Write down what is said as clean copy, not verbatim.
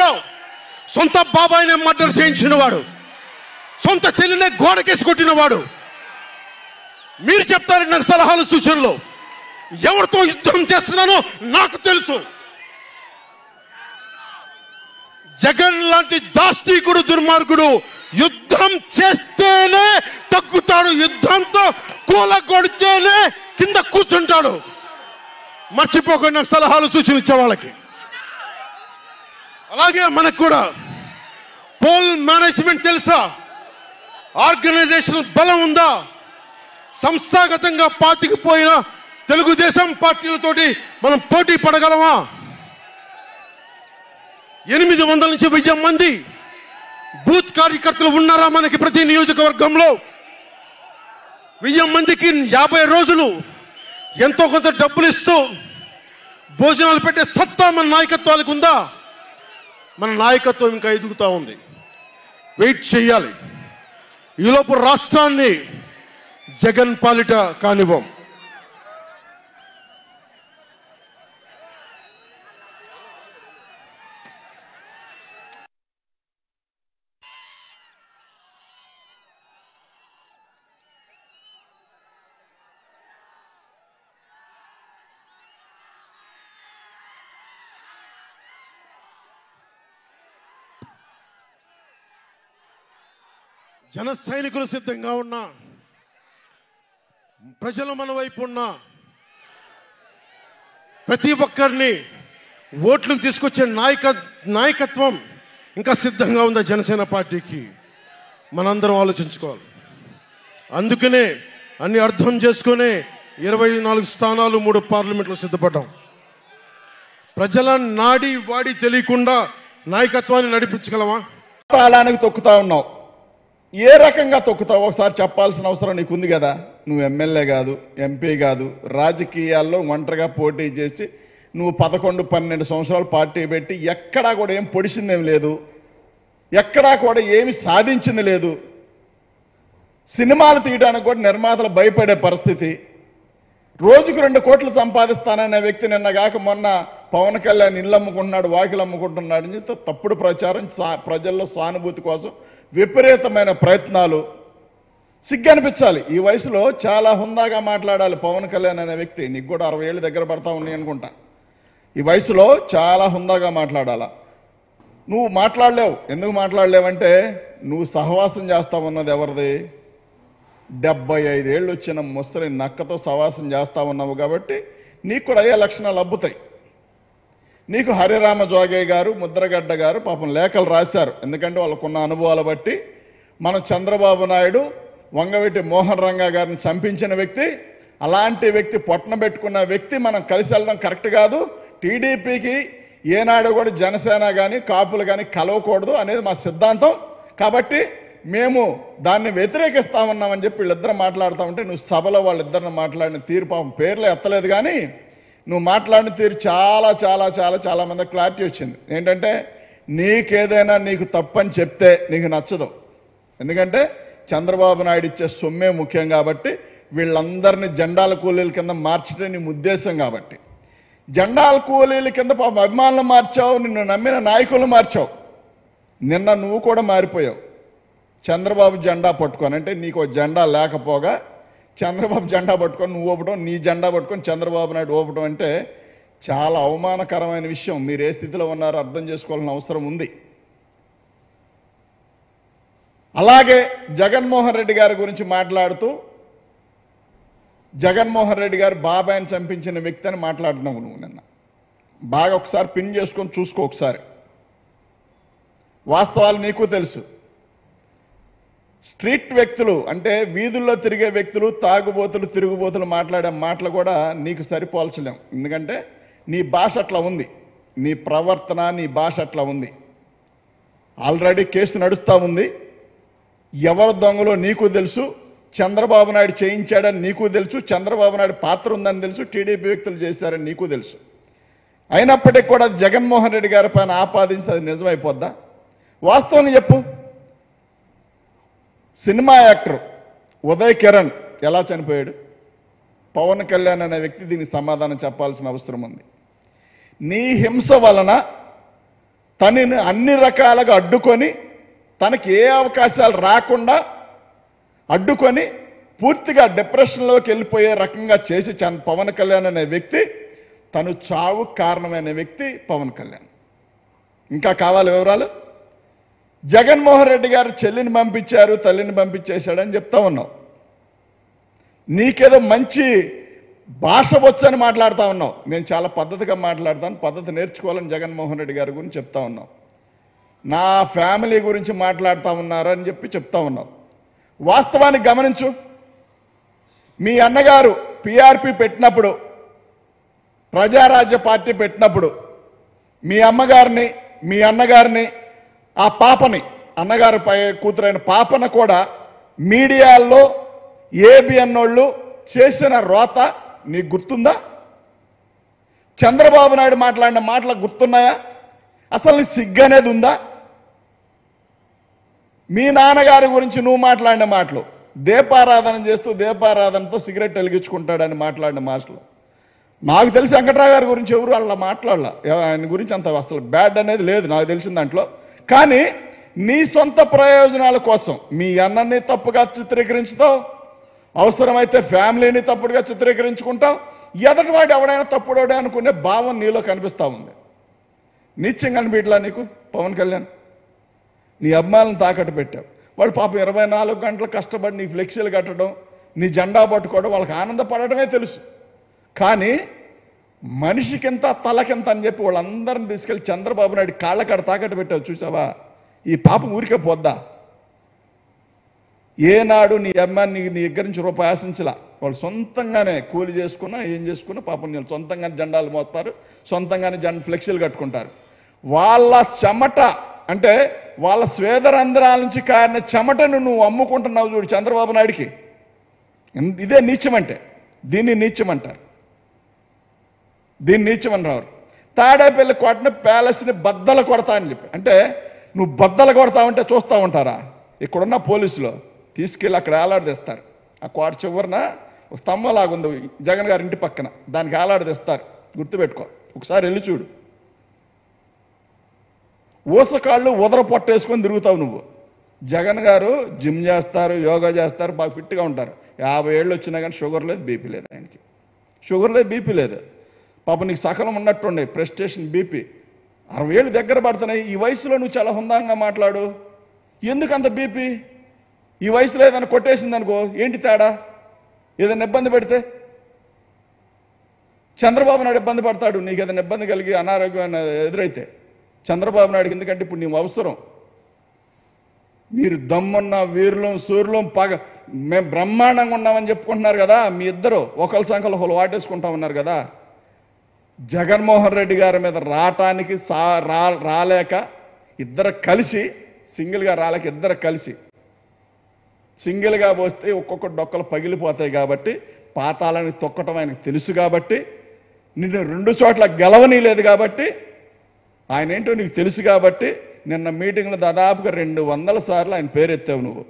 చేసినవాడు, సొంత బాబాయినే మర్డర్ చేయించినవాడు, సొంత చెల్లినే గోడకేసి కొట్టినవాడు. మీరు చెప్తారు నాకు సలహాలు సూచనలు. ఎవరితో యుద్ధం చేస్తున్నానో నాకు తెలుసు. జగన్ లాంటి దాష్టీకుడు, దుర్మార్గుడు యుద్ధం చేస్తేనే తగ్గుతాడు, యుద్ధంతో కూలగొడితేనే కింద కూర్చుంటాడు. మర్చిపోకుండా నాకు సలహాలు సూచనలు ఇచ్చే వాళ్ళకి. అలాగే మనకు కూడా పోల్ మేనేజ్మెంట్ తెలుసా? ఆర్గనైజేషన్ బలం ఉందా? సంస్థాగతంగా పార్టీకి పోయిన తెలుగుదేశం పార్టీలతోటి మనం పోటీ పడగలమా? 800 నుంచి 1000 మంది బూత్ కార్యకర్తలు ఉన్నారా మనకి ప్రతి నియోజకవర్గంలో? 1000 మందికి 50 రోజులు ఎంతో కొంత డబ్బులు ఇస్తూ భోజనాలు పెట్టే సత్తా మన నాయకత్వానికి ఉందా? మన నాయకత్వం ఇంకా ఎదుగుతూ ఉంది. వెయిట్ చేయాలి. ఈలోపు రాష్ట్రాన్ని జగన్ పాలిట కానివ్వం. జన సైనికులు సిద్ధంగా ఉన్నా, ప్రజలు మన వైపు ఉన్నా, ప్రతి ఒక్కరిని ఓట్లకు తీసుకొచ్చే నాయకత్వం ఇంకా సిద్ధంగా ఉందా జనసేన పార్టీకి? మనందరం ఆలోచించుకోవాలి. అందుకనే అన్ని అర్థం చేసుకునే 24 స్థానాలు 3 పార్లమెంట్లు సిద్ధపడ్డాం. ప్రజల నాడి వాడి తెలియకుండా నాయకత్వాన్ని నడిపించగలమా? తాళానికి తొక్కుతా ఉన్నావు. ఏ రకంగా తొక్కుతావు ఒకసారి చెప్పాల్సిన అవసరం నీకుంది కదా. నువ్వు ఎమ్మెల్యే కాదు, ఎంపీ కాదు, రాజకీయాల్లో ఒంటరిగా పోటీ చేసి నువ్వు 11-12 సంవత్సరాలు పార్టీ పెట్టి ఎక్కడా కూడా ఏం పొడిచిందేం లేదు, ఎక్కడా కూడా ఏమి సాధించింది లేదు. సినిమాలు తీయడానికి కూడా నిర్మాతలు భయపడే పరిస్థితి. రోజుకు 2 కోట్లు సంపాదిస్తాననే వ్యక్తి నిన్నగాక మొన్న పవన్ కళ్యాణ్ ఇళ్ళు అమ్ముకుంటున్నాడు, వాకిలు అమ్ముకుంటున్నాడు అని చెప్తే తప్పుడు ప్రచారం, ప్రజల్లో సానుభూతి కోసం విపరీతమైన ప్రయత్నాలు. సిగ్గనిపించాలి. ఈ వయసులో చాలా హుందాగా మాట్లాడాలి పవన్ కళ్యాణ్ అనే వ్యక్తి. నీకు కూడా 60 ఏళ్ళు దగ్గర పడతా ఉన్నాయి అనుకుంటా. ఈ వయసులో చాలా హుందాగా మాట్లాడాలా. నువ్వు మాట్లాడలేవు. ఎందుకు మాట్లాడలేవంటే నువ్వు సహవాసం చేస్తావున్నది ఎవరిది? 75 ఏళ్ళు వచ్చిన ముసలి నక్కతో సహవాసం చేస్తా ఉన్నావు కాబట్టి నీకు కూడా అయ్యే లక్షణాలు అబ్బుతాయి. నీకు హరిరామ జోగయ్య గారు, ముద్రగడ్డ గారు పాపం లేఖలు రాశారు. ఎందుకంటే వాళ్ళకున్న అనుభవాలు బట్టి. మనం చంద్రబాబు నాయుడు వంగవీటి మోహన్ రంగా గారిని చంపించిన వ్యక్తి, అలాంటి వ్యక్తి పొట్టన పెట్టుకున్న వ్యక్తి మనం కలిసి వెళ్ళడం కరెక్ట్ కాదు. టీడీపీకి ఏనాడు కూడా జనసేన కానీ కాపులు కానీ కలవకూడదు అనేది మా సిద్ధాంతం. కాబట్టి మేము దాన్ని వ్యతిరేకిస్తామన్నామని చెప్పి వీళ్ళిద్దరు మాట్లాడుతూ ఉంటే నువ్వు సభలో వాళ్ళిద్దరిని మాట్లాడిన తీరు పాపం పేర్లు ఎత్తలేదు కానీ నువ్వు మాట్లాడిన తీరు చాలా చాలా చాలా చాలా మంది క్లారిటీ వచ్చింది. ఏంటంటే నీకేదైనా నీకు తప్పని చెప్తే నీకు నచ్చదు. ఎందుకంటే చంద్రబాబు నాయుడు ఇచ్చే సొమ్మే ముఖ్యం కాబట్టి వీళ్ళందరినీ జెండాల కూలీల కింద మార్చడం నీ ఉద్దేశం కాబట్టి జెండాల కూలీల కింద పాపం అభిమానులు మార్చావు, నిన్ను నమ్మిన నాయకులు మార్చావు. నిన్న నువ్వు కూడా మారిపోయావు. చంద్రబాబు జెండా పట్టుకొని, అంటే నీకు జెండా లేకపోగా చంద్రబాబు జెండా పట్టుకొని నువ్వు ఊపడం, నీ జెండా పట్టుకొని చంద్రబాబు నాయుడు ఊపడం అంటే చాలా అవమానకరమైన విషయం. మీరు ఏ స్థితిలో ఉన్నారో అర్థం చేసుకోవాల్సిన అవసరం ఉంది. అలాగే జగన్మోహన్ రెడ్డి గారి గురించి మాట్లాడుతూ జగన్మోహన్ రెడ్డి గారు బాబాయిని చంపించిన వ్యక్తి అని మాట్లాడినావు నువ్వు నిన్న. బాగా ఒకసారి పిన్ చేసుకొని చూసుకో ఒకసారి. వాస్తవాలు నీకు తెలుసు. స్ట్రీట్ వ్యక్తులు అంటే వీధుల్లో తిరిగే వ్యక్తులు, తాగుబోతులు, తిరుగుబోతులు మాట్లాడే మాటలు కూడా నీకు సరిపోల్చలేం. ఎందుకంటే నీ భాష అట్లా ఉంది, నీ ప్రవర్తన, నీ భాష అట్లా ఉంది. ఆల్రెడీ కేసు నడుస్తూ ఉంది. ఎవరు దొంగలో నీకు తెలుసు, చంద్రబాబు నాయుడు చేయించాడని నీకు తెలుసు, చంద్రబాబు నాయుడు పాత్ర ఉందని తెలుసు, టీడీపీ వ్యక్తులు చేశారని నీకు తెలుసు. అయినప్పటికీ కూడా జగన్మోహన్ రెడ్డి గారి పైన ఆపాదించి అది నిజమైపోద్దా? వాస్తవంగా చెప్పు. సినిమా యాక్టర్ ఉదయ్ కిరణ్ ఎలా చనిపోయాడు? పవన్ కళ్యాణ్ అనే వ్యక్తి దీనికి సమాధానం చెప్పాల్సిన అవసరం ఉంది. నీ హింస వలన తనని అన్ని రకాలుగా అడ్డుకొని తనకి ఏ అవకాశాలు రాకుండా అడ్డుకొని పూర్తిగా డిప్రెషన్లోకి వెళ్ళిపోయే రకంగా చేసి పవన్ కళ్యాణ్ అనే వ్యక్తి తను చావు కారణమైన వ్యక్తి పవన్ కళ్యాణ్. ఇంకా కావాలి వివరాలు? జగన్మోహన్ రెడ్డి గారు చెల్లిని పంపించారు, తల్లిని పంపించేశాడని చెప్తా ఉన్నావు. నీకేదో మంచి భాష వచ్చని మాట్లాడుతూ ఉన్నావు. నేను చాలా పద్ధతిగా మాట్లాడతాను, పద్ధతి నేర్చుకోవాలని జగన్మోహన్ రెడ్డి గారి గురించి చెప్తా ఉన్నావు. నా ఫ్యామిలీ గురించి మాట్లాడుతూ ఉన్నారని చెప్తా ఉన్నావు. వాస్తవానికి గమనించు. మీ అన్నగారు పిఆర్పి పెట్టినప్పుడు, ప్రజారాజ్య పార్టీ పెట్టినప్పుడు మీ అమ్మగారిని, మీ అన్నగారిని, ఆ పాపని, అన్నగారి కూతురైన పాపను కూడా మీడియాల్లో ఏబిఎన్ వాళ్ళు చేసిన రోత నీకు గుర్తుందా? చంద్రబాబు నాయుడు మాట్లాడిన మాటలు గుర్తున్నాయా? అసలు నీ సిగ్గు అనేది ఉందా? మీ నాన్నగారి గురించి నువ్వు మాట్లాడిన మాటలు, దీపారాధన చేస్తూ దీపారాధనతో సిగరెట్ వెలిగించుకుంటాడని మాట్లాడిన మాటలు, నాకు తెలిసి వెంకట్రావు గారి గురించి ఎవరు అలా మాట్లాడలా. ఆయన గురించి అంత అసలు బ్యాడ్ అనేది లేదు నాకు తెలిసిన దాంట్లో. కానీ నీ సొంత ప్రయోజనాల కోసం మీ అన్నని తప్పుగా చిత్రీకరించుతావు, అవసరమైతే ఫ్యామిలీని తప్పుడుగా చిత్రీకరించుకుంటావు, ఎదటివాడు ఎవడైనా తప్పుడోడే అనుకునే భావం నీలో కనిపిస్తూ ఉంది. నిత్యం కనిపించలా నీకు పవన్ కళ్యాణ్? నీ అభిమానులను తాకట్టు పెట్టావు. వాళ్ళు పాపం 24 గంటలు కష్టపడి నీ ఫ్లెక్సీలు కట్టడం, నీ జెండా పట్టుకోవడం, వాళ్ళకి ఆనందపడటమే తెలుసు. కానీ మనిషికింత తలకింత అని చెప్పి వాళ్ళందరిని తీసుకెళ్లి చంద్రబాబు నాయుడు కాళ్ళ కాడ తాకట్టు పెట్టావు. చూసావా? ఈ పాపం ఊరికే పోద్దా? ఏనాడు నీ అమ్మాయిని నీ దగ్గర నుంచి రూపాయి ఆశించలా. వాళ్ళు సొంతంగానే కూలి చేసుకున్నా ఏం చేసుకున్నా పాపం నేను సొంతంగానే జెండాలు మోస్తారు, సొంతంగానే ఫ్లెక్సీలు కట్టుకుంటారు. వాళ్ళ చెమట అంటే వాళ్ళ స్వేదరంధ్రాల నుంచి కారిన చెమటను నువ్వు అమ్ముకుంటున్నావు చూడు చంద్రబాబు నాయుడికి. ఇదే నీచం అంటే. దీన్ని నీచం అంటారు. దీన్ని నీచం అంటారు. తాడేపల్లి కోటని ప్యాలెస్ని బద్దలు కొడతా అని చెప్పి, అంటే నువ్వు బద్దలు కొడతావంటే చూస్తూ ఉంటారా? ఇక్కడున్న పోలీసులు తీసుకెళ్ళి అక్కడ ఏలాడదీస్తారు. ఆ కోట చివరిన ఒక స్తంభంలాగా ఉంది జగన్ గారి ఇంటి పక్కన, దానికి ఏలాడదీస్తారు. గుర్తుపెట్టుకో, ఒకసారి వెళ్ళి చూడు. ఊసకాళ్ళు ఉదర పొట్టేసుకొని తిరుగుతావు నువ్వు. జగన్ గారు జిమ్ చేస్తారు, యోగా చేస్తారు, బాగా ఫిట్గా ఉంటారు. 50 ఏళ్ళు వచ్చినా కానీ షుగర్ లేదు, బీపీ లేదు. ఆయనకి షుగర్ లేదు, బీపీ లేదు. పాప నీకు సకలం ఉన్నట్టుండే ప్రెస్టేషన్, బీపీ. 60 ఏళ్ళు దగ్గర పడుతున్నాయి. ఈ వయసులో నువ్వు చాలా హుందాంగా మాట్లాడు. ఎందుకంత బీపీ? ఈ వయసులో ఏదైనా కొట్టేసింది అనుకో, ఏంటి తేడా? ఏదైనా ఇబ్బంది పెడితే చంద్రబాబు నాయుడు ఇబ్బంది పడతాడు. నీకు ఏదైనా ఇబ్బంది కలిగి అనారోగ్యం ఎదురైతే చంద్రబాబు నాయుడుకి, ఎందుకంటే ఇప్పుడు నీవు అవసరం. మీరు దమ్మున్న వీరులం సూర్యులం మేము బ్రహ్మాండంగా ఉన్నామని చెప్పుకుంటున్నారు కదా. మీ ఇద్దరు ఒకరి సంఖ్యలో ఒకరు వాటేసుకుంటా ఉన్నారు కదా. జగన్మోహన్ రెడ్డి గారి మీద రావటానికి రాలేక ఇద్దరు కలిసి, సింగిల్గా రాలేక ఇద్దరు కలిసి సింగిల్గా పోస్తే ఒక్కొక్క డొక్కలు పగిలిపోతాయి కాబట్టి, పాతాలని తొక్కటం ఆయనకు తెలుసు కాబట్టి, నిన్ను 2 చోట్ల గెలవనీ లేదు కాబట్టి, ఆయన ఏంటో నీకు తెలుసు కాబట్టి, నిన్న మీటింగ్లో దాదాపుగా 200 సార్లు ఆయన పేరెత్తావు నువ్వు.